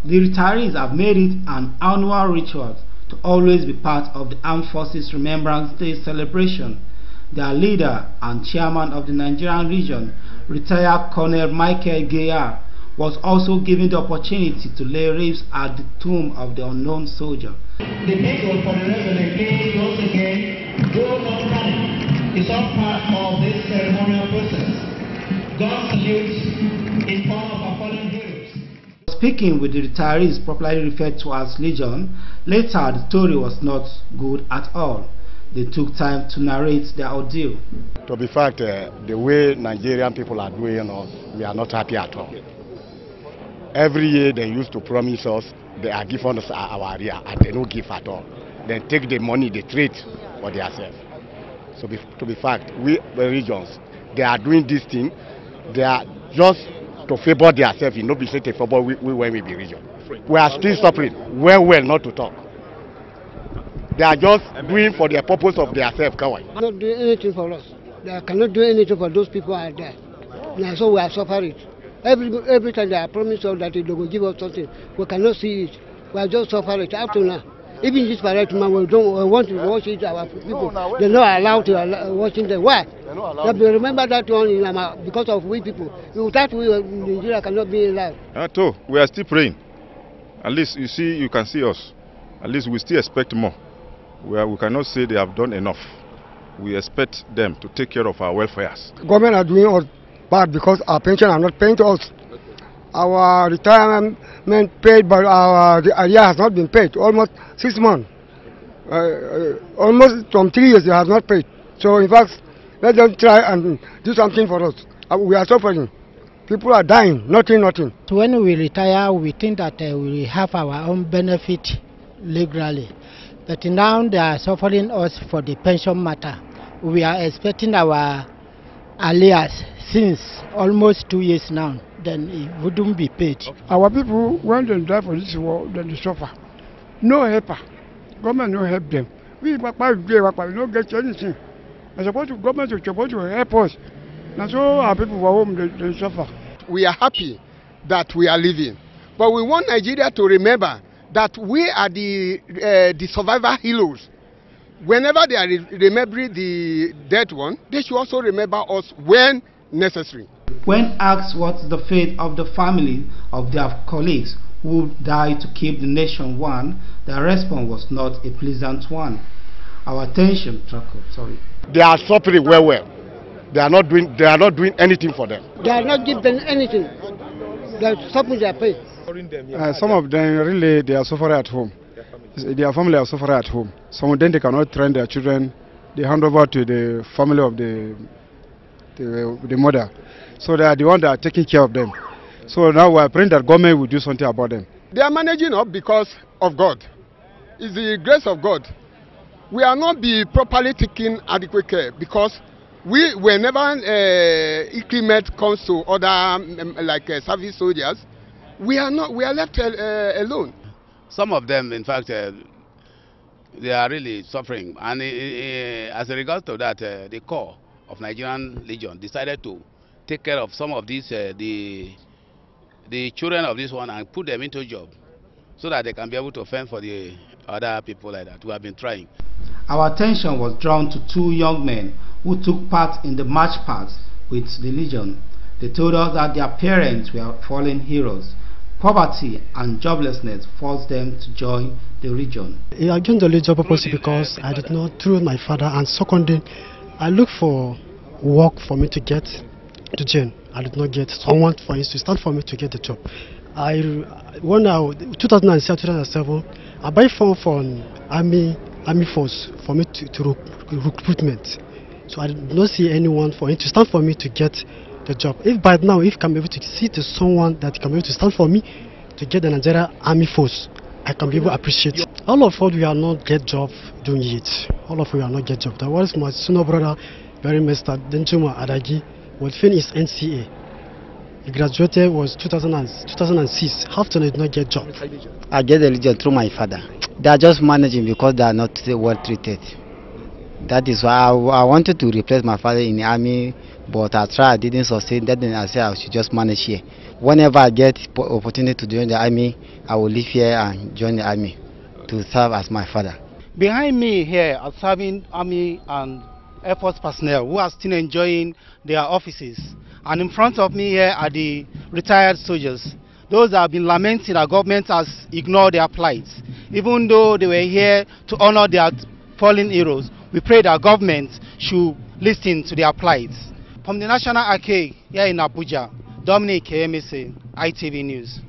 The retirees have made it an annual ritual to always be part of the Armed Forces Remembrance Day celebration. Their leader and chairman of the Nigerian region, retired Colonel Michael Gayar, was also given the opportunity to lay wreaths at the tomb of the unknown soldier. The people for the rest of the day, once again, go not running. It's all part of this ceremonial process. God salutes in form of our fallen heroes. Speaking with the retirees popularly referred to as Legion, later the story was not good at all. They took time to narrate their ordeal. To be fact, the way Nigerian people are doing us, we are not happy at all. Every year they used to promise us they are giving us our area and they don't give at all. Then take the money they trade for themselves. So to be fact, we the regions, they are doing this thing, they are just to favor themselves, not be said to favor we when we be region. We are still suffering, well not to talk. They are just doing for the purpose of themselves. Not doing anything for us. They cannot do anything for those people out there. And so we are suffering. Every time they are promising us that they will give us something, we cannot see it. We are just suffering up to now. Even this parade, we want to watch it. Our people, they're not allowed to watching them. Why? Remember that one because of we people. Without we, Nigeria cannot be allowed. We are still praying. At least you can see us. At least we still expect more. We cannot say they have done enough. We expect them to take care of our welfares. Government are doing us bad because our pension are not paying to us. Our retirement paid, but the area has not been paid. Almost 6 months. Almost from 3 years they have not paid. So in fact, let them try and do something for us. We are suffering. People are dying. Nothing. So when we retire, we think that we have our own benefit legally. But now they are suffering us for the pension matter. We are expecting our alias since almost 2 years now. Then it wouldn't be paid. Our people, when they die for this war, then they suffer. No helper. Government no help them. We don't get anything. Government is supposed to help us. And so our people who are home, they suffer. We are happy that we are living. But we want Nigeria to remember that we are the survivor heroes. Whenever they are remembering the dead one, they should also remember us when necessary. When asked what's the fate of the family of their colleagues who died to keep the nation one, their response was not a pleasant one. Our attention, They are suffering well. They are not doing anything for them. They are not giving them anything. They are stopping their pay. Some of them really they are suffering at home. Their family are suffering at home. Some of them they cannot train their children. They hand over to the family of the mother. So they are the ones that are taking care of them. So now we are praying that government will do something about them. They are managing up because of God. It's the grace of God. We are not be properly taking adequate care because whenever increment comes to other service soldiers, we are left alone. Some of them, in fact, they are really suffering, and as a result of that, the Corps of Nigerian Legion decided to take care of some of these the children of this one and put them into a job so that they can be able to fend for the other people like that who have been trying. Our attention was drawn to 2 young men who took part in the march past with the Legion. They told us that their parents were fallen heroes. Poverty and joblessness forced them to join the region. I joined the Legion purposely because I did not through my father, and secondly, I looked for work for me to get to join. I did not get someone for instance to stand for me to get the job. 2007, I buy form for army force for me to recruitment. So I did not see anyone for him to stand for me to get the job. If by now, if I'm able to see to someone that can be able to stand for me to get the Nigeria Army Force, I can be able to appreciate. All of us, we are not get job doing it. All of us are not get job. That was my senior brother, very Mr. Denjuma Adagi, was finished NCA. He graduated was 2006. Half to did not get job. I get the Legion through my father. They are just managing because they are not well treated. That is why I wanted to replace my father in the army, but I tried, I didn't succeed. Then I said I should just manage here. Whenever I get opportunity to join the army, I will leave here and join the army to serve as my father. Behind me here are serving army and Air Force personnel who are still enjoying their offices. And in front of me here are the retired soldiers. Those that have been lamenting that government has ignored their plight. Even though they were here to honor their fallen heroes, we pray that government should listen to their plight. From the National Arcade here in Abuja, Dominic KMC, ITV News.